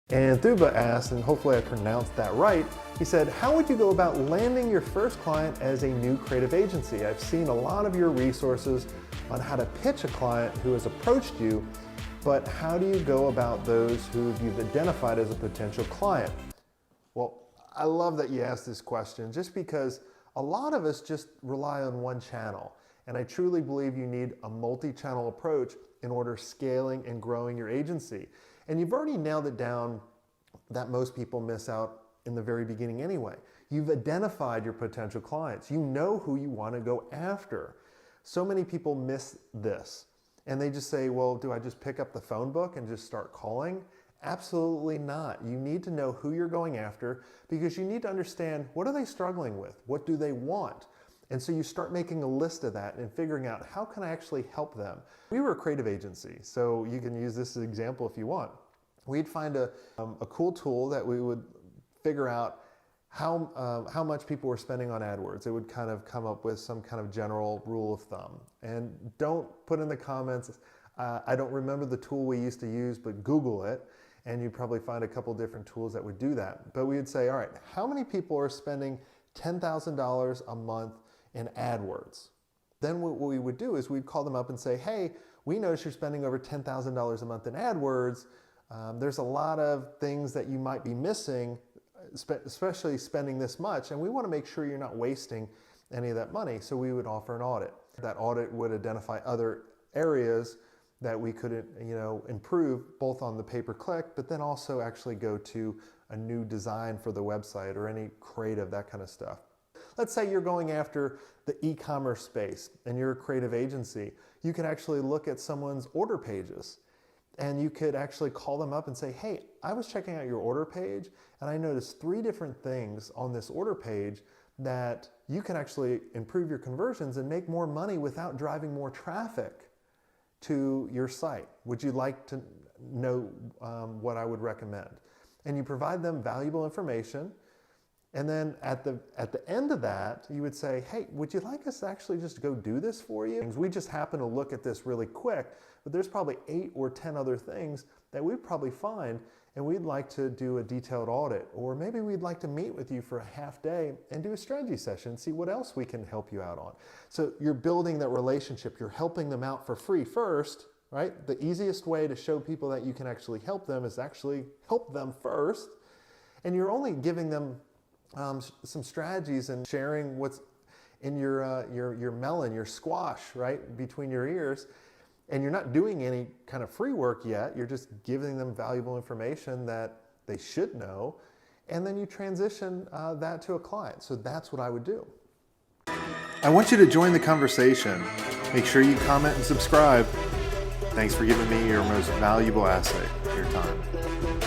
And Thuba asked, and hopefully I pronounced that right, he said, how would you go about landing your first client as a new creative agency? I've seen a lot of your resources on how to pitch a client who has approached you, but how do you go about those who you've identified as a potential client? Well, I love that you asked this question just because a lot of us just rely on one channel. And I truly believe you need a multi-channel approach in order scaling and growing your agency. And you've already nailed it down that most people miss out in the very beginning anyway. You've identified your potential clients. You know who you want to go after. So many people miss this. And they just say, well, do I just pick up the phone book and just start calling? Absolutely not. You need to know who you're going after because you need to understand, what are they struggling with? What do they want? And so you start making a list of that and figuring out, how can I actually help them? We were a creative agency, so you can use this as an example if you want. We'd find a cool tool that we would figure out how much people were spending on AdWords. It would kind of come up with some kind of general rule of thumb. And don't put in the comments, I don't remember the tool we used to use, but Google it, and you'd probably find a couple different tools that would do that. But we would say, all right, how many people are spending $10,000 a month in AdWords? Then what we would do is we'd call them up and say, hey, we notice you're spending over $10,000 a month in AdWords. There's a lot of things that you might be missing, especially spending this much, and we want to make sure you're not wasting any of that money. So we would offer an audit. That audit would identify other areas that we could, improve both on the pay-per-click, but then also actually go to a new design for the website or any creative, that kind of stuff. Let's say you're going after the e-commerce space and you're a creative agency. You can actually look at someone's order pages and you could actually call them up and say, hey, I was checking out your order page and I noticed 3 different things on this order page that you can actually improve your conversions and make more money without driving more traffic to your site. Would you like to know what I would recommend? And you provide them valuable information. And then at the end of that, you would say, hey, would you like us to actually just go do this for you? We just happen to look at this really quick, but there's probably 8 or 10 other things that we'd probably find, and we'd like to do a detailed audit, or maybe we'd like to meet with you for a half day and do a strategy session, see what else we can help you out on. So you're building that relationship, you're helping them out for free first, right? The easiest way to show people that you can actually help them is actually help them first, and you're only giving them some strategies and sharing what's in your melon, your squash, right, between your ears. And you're not doing any kind of free work yet. You're just giving them valuable information that they should know. And then you transition that to a client. So that's what I would do. I want you to join the conversation. Make sure you comment and subscribe. Thanks for giving me your most valuable asset, your time.